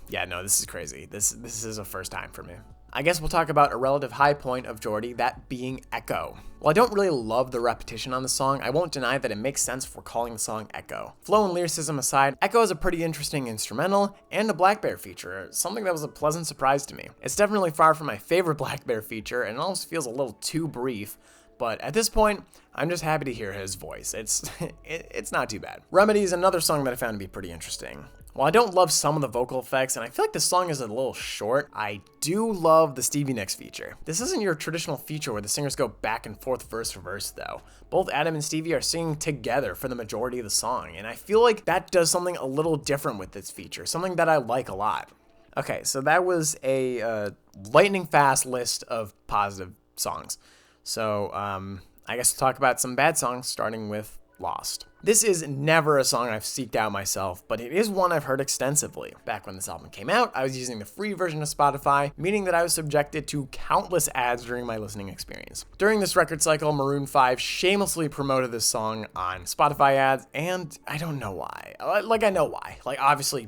Yeah, no, this is crazy. This is a first time for me. I guess we'll talk about a relative high point of JORDI, that being Echo. While I don't really love the repetition on the song, I won't deny that it makes sense for calling the song Echo. Flow and lyricism aside, Echo is a pretty interesting instrumental and a Black Bear feature, something that was a pleasant surprise to me. It's definitely far from my favorite Black Bear feature, and it almost feels a little too brief, but at this point, I'm just happy to hear his voice. It's not too bad. Remedy is another song that I found to be pretty interesting. While I don't love some of the vocal effects, and I feel like the song is a little short, I do love the Stevie Nicks feature. This isn't your traditional feature where the singers go back and forth verse for verse though. Both Adam and Stevie are singing together for the majority of the song, and I feel like that does something a little different with this feature, something that I like a lot. Okay, so that was a lightning fast list of positive songs. So I guess we'll talk about some bad songs, starting with Lost. This is never a song I've seeked out myself, but it is one I've heard extensively. Back when this album came out, I was using the free version of Spotify, meaning that I was subjected to countless ads during my listening experience. During this record cycle, Maroon 5 shamelessly promoted this song on Spotify ads, and I don't know why. I know why. Obviously,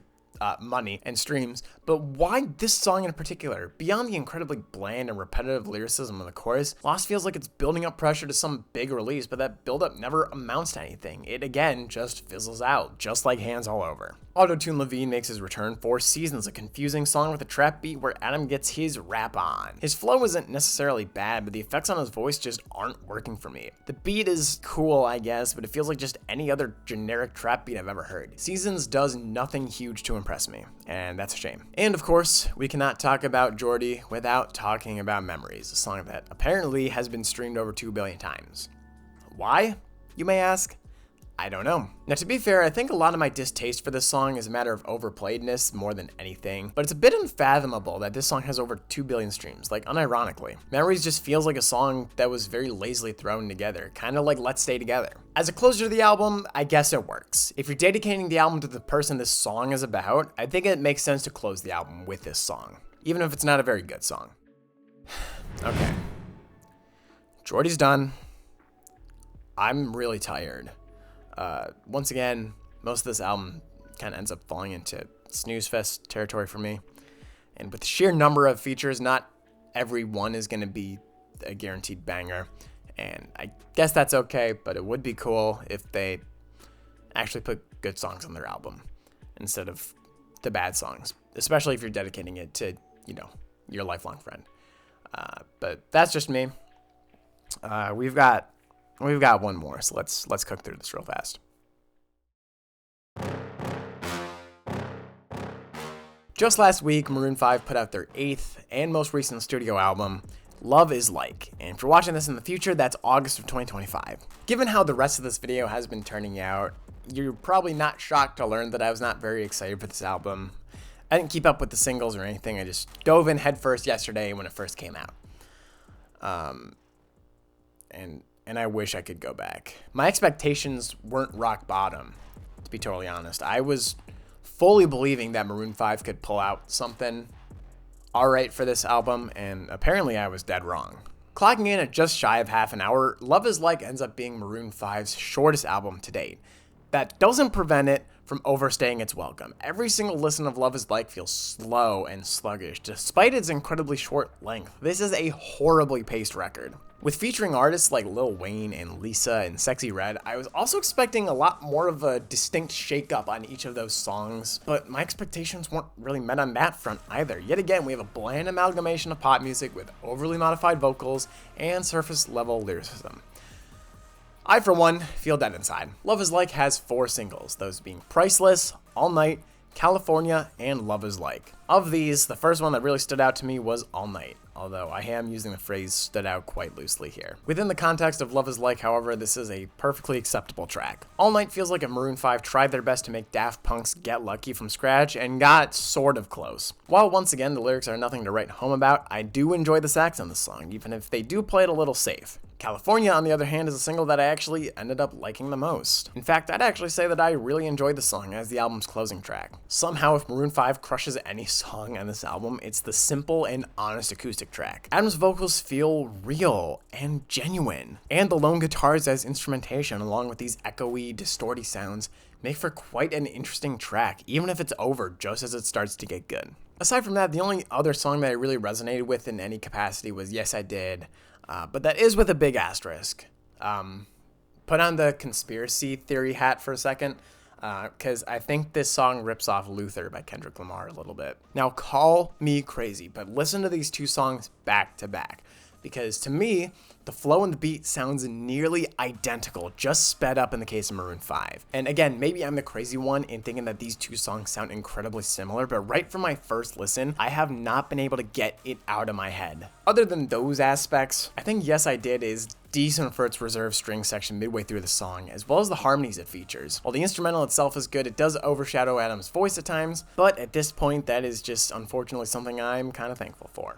money and streams, but why this song in particular? Beyond the incredibly bland and repetitive lyricism of the chorus, Lost feels like it's building up pressure to some big release, but that buildup never amounts to anything. It again just fizzles out, just like Hands All Over. Auto-Tune Levine makes his return for Seasons, a confusing song with a trap beat where Adam gets his rap on. His flow isn't necessarily bad, but the effects on his voice just aren't working for me. The beat is cool, I guess, but it feels like just any other generic trap beat I've ever heard. Seasons does nothing huge to impress me, and that's a shame. And of course, we cannot talk about JORDI without talking about Memories, a song that apparently has been streamed over 2 billion times. Why, you may ask? I don't know. Now, to be fair, I think a lot of my distaste for this song is a matter of overplayedness more than anything, but it's a bit unfathomable that this song has over 2 billion streams, unironically. Memories just feels like a song that was very lazily thrown together, kind of like Let's Stay Together. As a closer to the album, I guess it works. If you're dedicating the album to the person this song is about, I think it makes sense to close the album with this song, even if it's not a very good song. Okay. JORDI's done. I'm really tired. Once again, most of this album kind of ends up falling into snooze fest territory for me. And with the sheer number of features, not every one is going to be a guaranteed banger. And I guess that's okay, but it would be cool if they actually put good songs on their album instead of the bad songs, especially if you're dedicating it to, your lifelong friend. But that's just me. We've got one more, so let's cook through this real fast. Just last week, Maroon 5 put out their 8th and most recent studio album, Love Is Like, and if you're watching this in the future, that's August of 2025. Given how the rest of this video has been turning out, you're probably not shocked to learn that I was not very excited for this album. I didn't keep up with the singles or anything, I just dove in headfirst yesterday when it first came out. And I wish I could go back. My expectations weren't rock bottom, to be totally honest. I was fully believing that Maroon 5 could pull out something alright for this album, and apparently I was dead wrong. Clocking in at just shy of half an hour, Love Is Like ends up being Maroon 5's shortest album to date. That doesn't prevent it from overstaying its welcome. Every single listen of Love Is Like feels slow and sluggish, despite its incredibly short length. This is a horribly paced record. With featuring artists like Lil Wayne and Lisa and Sexy Red, I was also expecting a lot more of a distinct shakeup on each of those songs, but my expectations weren't really met on that front either. Yet again, we have a bland amalgamation of pop music with overly modified vocals and surface-level lyricism. I, for one, feel dead inside. Love Is Like has 4 singles, those being Priceless, All Night, California, and Love Is Like. Of these, the first one that really stood out to me was All Night. although I am using the phrase stood out quite loosely here. Within the context of Love Is Like, however, this is a perfectly acceptable track. All Night feels like if Maroon 5 tried their best to make Daft Punk's Get Lucky from scratch and got sort of close. While once again the lyrics are nothing to write home about, I do enjoy the sax on this song, even if they do play it a little safe. California, on the other hand, is a single that I actually ended up liking the most. In fact, I'd actually say that I really enjoyed the song as the album's closing track. Somehow, if Maroon 5 crushes any song on this album, it's the simple and honest acoustic track. Adam's vocals feel real and genuine, and the lone guitars as instrumentation, along with these echoey, distorty sounds, make for quite an interesting track, even if it's over just as it starts to get good. Aside from that, the only other song that I really resonated with in any capacity was Yes I Did, but that is with a big asterisk. Put on the conspiracy theory hat for a second, because I think this song rips off Luther by Kendrick Lamar a little bit. Now, call me crazy, but listen to these two songs back to back, because to me, the flow and the beat sounds nearly identical, just sped up in the case of Maroon 5. And again, maybe I'm the crazy one in thinking that these two songs sound incredibly similar, but right from my first listen, I have not been able to get it out of my head. Other than those aspects, I think Yes I Did is decent for its reserved string section midway through the song, as well as the harmonies it features. While the instrumental itself is good, it does overshadow Adam's voice at times, but at this point, that is just unfortunately something I'm kind of thankful for.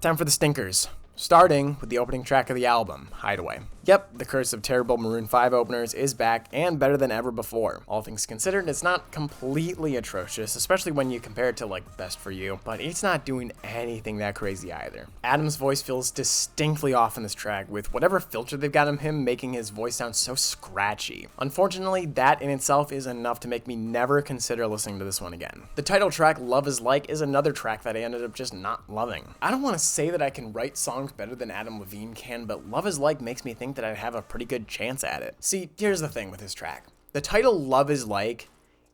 Time for the stinkers. Starting with the opening track of the album, Hideaway. Yep, the curse of terrible Maroon 5 openers is back and better than ever before. All things considered, it's not completely atrocious, especially when you compare it to like Best For You, but it's not doing anything that crazy either. Adam's voice feels distinctly off in this track, with whatever filter they've got on him making his voice sound so scratchy. Unfortunately, that in itself is enough to make me never consider listening to this one again. The title track, Love Is Like, is another track that I ended up just not loving. I don't want to say that I can write songs better than Adam Levine can, but Love Is Like makes me think that I'd have a pretty good chance at it. See, here's the thing with this track. The title Love Is Like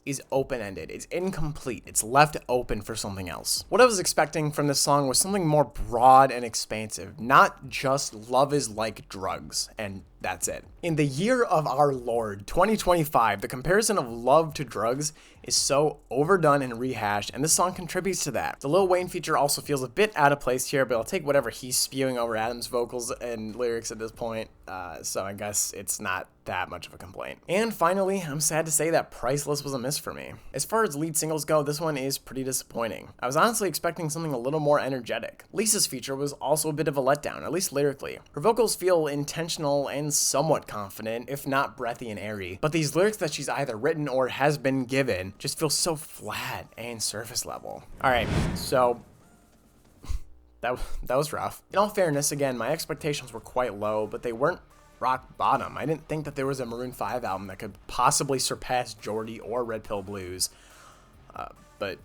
is open-ended, it's incomplete, it's left open for something else. What I was expecting from this song was something more broad and expansive, not just love is like drugs, and that's it. In the year of our Lord, 2025, the comparison of love to drugs is so overdone and rehashed, and this song contributes to that. The Lil Wayne feature also feels a bit out of place here, but I'll take whatever he's spewing over Adam's vocals and lyrics at this point, so I guess it's not that much of a complaint. And finally, I'm sad to say that Priceless was a miss for me. As far as lead singles go, this one is pretty disappointing. I was honestly expecting something a little more energetic. Lisa's feature was also a bit of a letdown, at least lyrically. Her vocals feel intentional and somewhat confident, if not breathy and airy, but these lyrics that she's either written or has been given just feel so flat and surface level. Alright, so that was rough. In all fairness, again, my expectations were quite low, but they weren't rock bottom. I didn't think that there was a Maroon 5 album that could possibly surpass JORDI or Red Pill Blues, but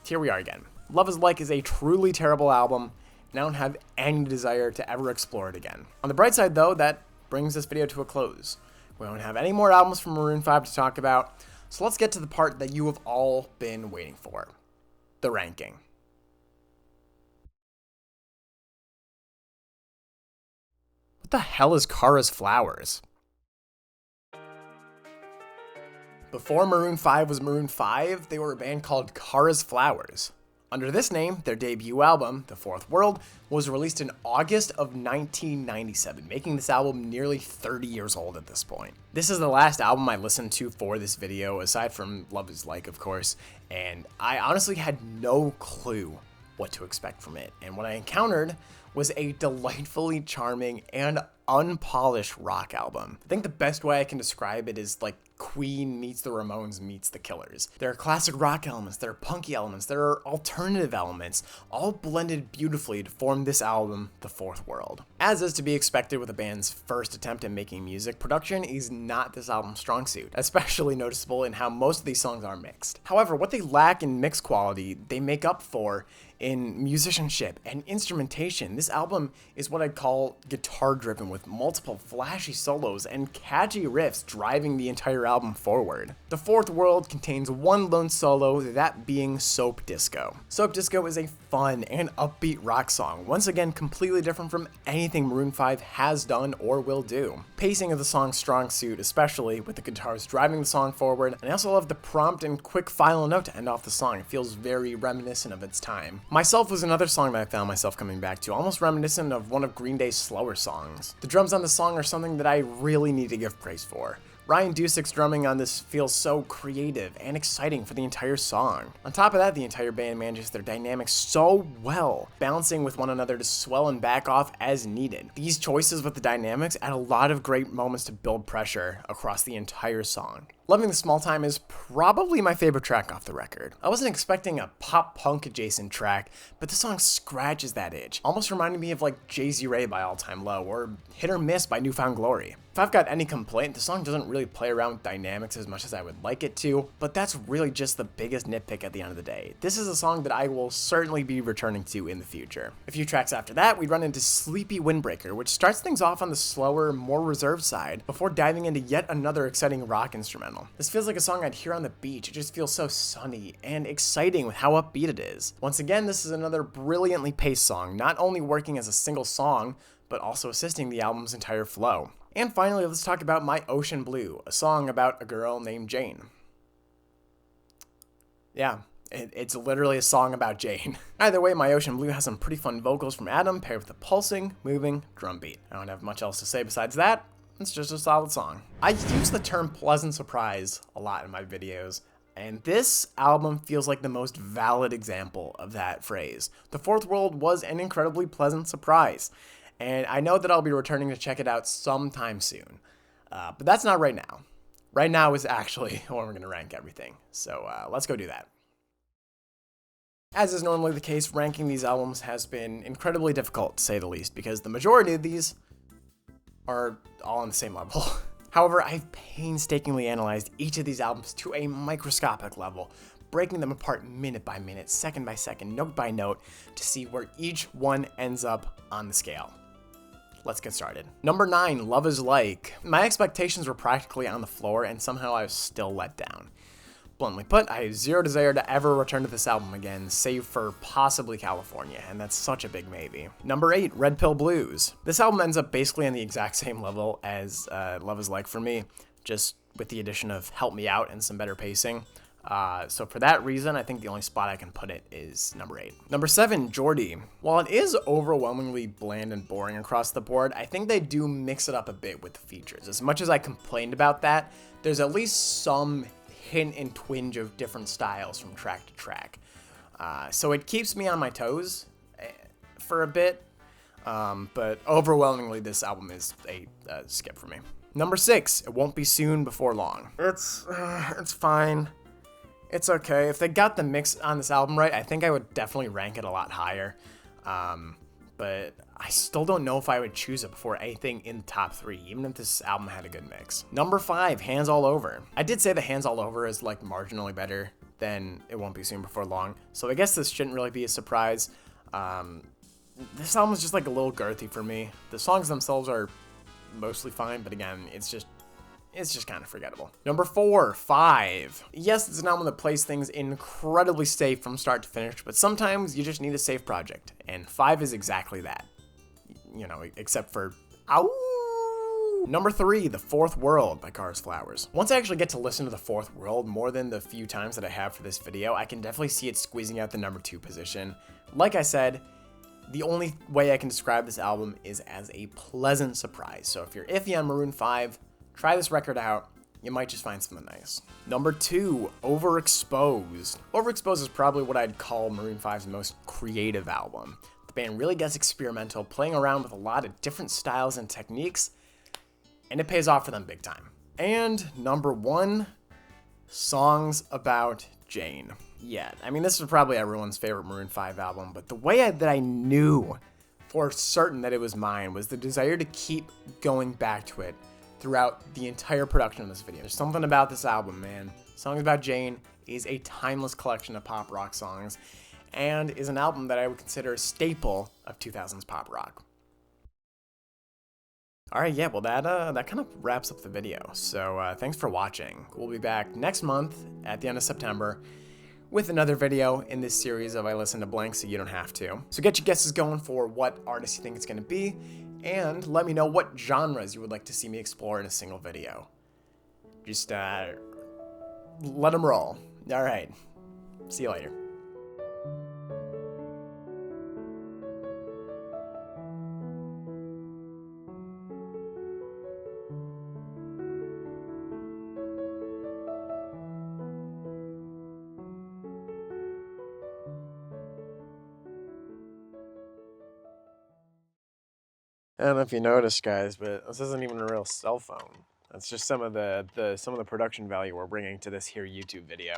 here we are again. Love Is Like is a truly terrible album, and I don't have any desire to ever explore it again. On the bright side though, that brings this video to a close. We don't have any more albums from Maroon 5 to talk about, so let's get to the part that you have all been waiting for, the ranking. What the hell is Kara's Flowers? Before Maroon 5 was Maroon 5, they were a band called Kara's Flowers. Under this name, their debut album, The Fourth World, was released in August of 1997, making this album nearly 30 years old at this point. This is the last album I listened to for this video, aside from Love Is Like, of course, and I honestly had no clue what to expect from it, and what I encountered was a delightfully charming and unpolished rock album. I think the best way I can describe it is like Queen meets the Ramones meets the Killers. There are classic rock elements, there are punky elements, there are alternative elements, all blended beautifully to form this album, The Fourth World. As is to be expected with a band's first attempt at making music, production is not this album's strong suit, especially noticeable in how most of these songs are mixed. However, what they lack in mix quality, they make up for in musicianship and instrumentation. This album is what I'd call guitar-driven, with multiple flashy solos and catchy riffs driving the entire album forward. The Fourth World contains one lone solo, that being Soap Disco. Soap Disco is a fun and upbeat rock song, once again completely different from anything Maroon 5 has done or will do. Pacing of the song's strong suit, especially with the guitars driving the song forward, and I also love the prompt and quick final note to end off the song. It feels very reminiscent of its time. Myself was another song that I found myself coming back to, almost reminiscent of one of Green Day's slower songs. The drums on the song are something that I really need to give praise for. Ryan Dusick's drumming on this feels so creative and exciting for the entire song. On top of that, the entire band manages their dynamics so well, balancing with one another to swell and back off as needed. These choices with the dynamics add a lot of great moments to build pressure across the entire song. Loving the Small Time is probably my favorite track off the record. I wasn't expecting a pop-punk adjacent track, but the song scratches that itch, almost reminding me of like Jay-Z Ray by All Time Low or Hit or Miss by Newfound Glory. If I've got any complaint, the song doesn't really play around with dynamics as much as I would like it to, but that's really just the biggest nitpick at the end of the day. This is a song that I will certainly be returning to in the future. A few tracks after that, we run into Sleepy Windbreaker, which starts things off on the slower, more reserved side, before diving into yet another exciting rock instrumental. This feels like a song I'd hear on the beach. It just feels so sunny and exciting with how upbeat it is. Once again, this is another brilliantly paced song, not only working as a single song, but also assisting the album's entire flow. And finally, let's talk about My Ocean Blue, a song about a girl named Jane. Yeah, it's literally a song about Jane. Either way, My Ocean Blue has some pretty fun vocals from Adam, paired with a pulsing, moving drum beat. I don't have much else to say besides that. It's just a solid song. I use the term pleasant surprise a lot in my videos, and this album feels like the most valid example of that phrase. The Fourth World was an incredibly pleasant surprise, and I know that I'll be returning to check it out sometime soon, but that's not right now. Right now is actually when we're going to rank everything, so let's go do that. As is normally the case, ranking these albums has been incredibly difficult, to say the least, because the majority of these are all on the same level. However, I've painstakingly analyzed each of these albums to a microscopic level, breaking them apart minute by minute, second by second, note by note, to see where each one ends up on the scale. Let's get started. Number 9, Love Is Like. My expectations were practically on the floor, and somehow I was still let down. Bluntly put, I have zero desire to ever return to this album again, save for possibly California, and that's such a big maybe. Number 8, Red Pill Blues. This album ends up basically on the exact same level as Love Is Like for me, just with the addition of Help Me Out and some better pacing. So for that reason, I think the only spot I can put it is number 8. Number 7, JORDI. While it is overwhelmingly bland and boring across the board, I think they do mix it up a bit with the features. As much as I complained about that, there's at least some hint and twinge of different styles from track to track. So it keeps me on my toes for a bit, but overwhelmingly this album is a skip for me. Number 6, It Won't Be Soon Before Long. It's fine. It's okay. If they got the mix on this album right, I think I would definitely rank it a lot higher. But I still don't know if I would choose it before anything in the top 3, even if this album had a good mix. Number 5, Hands All Over. I did say that Hands All Over is like marginally better than It Won't Be Soon Before Long, so I guess this shouldn't really be a surprise. This album is just like a little girthy for me. The songs themselves are mostly fine, but again, it's just kind of forgettable. Number 4, 5. Yes, it's an album that plays things incredibly safe from start to finish, but sometimes you just need a safe project, and 5 is exactly that. You know, except for ow! Number 3, The Fourth World by Cars Flowers. Once I actually get to listen to The Fourth World more than the few times that I have for this video, I can definitely see it squeezing out the number 2 position. Like I said, the only way I can describe this album is as a pleasant surprise. So if you're iffy on Maroon 5, try this record out. You might just find something nice. Number 2, Overexposed. Overexposed is probably what I'd call Maroon 5's most creative album. The band really gets experimental, playing around with a lot of different styles and techniques, and it pays off for them big time. And number 1, Songs About Jane. Yeah, I mean, this is probably everyone's favorite Maroon 5 album, but the way that I knew for certain that it was mine was the desire to keep going back to it throughout the entire production of this video. There's something about this album, man. Songs About Jane is a timeless collection of pop rock songs, and is an album that I would consider a staple of 2000s pop rock. Alright, yeah, well that kind of wraps up the video, so thanks for watching. We'll be back next month at the end of September with another video in this series of I Listen to Blank So You Don't Have To. So get your guesses going for what artist you think it's going to be, and let me know what genres you would like to see me explore in a single video. Just let them roll. Alright, see you later. I don't know if you noticed, guys, but this isn't even a real cell phone. That's just some of the production value we're bringing to this here YouTube video.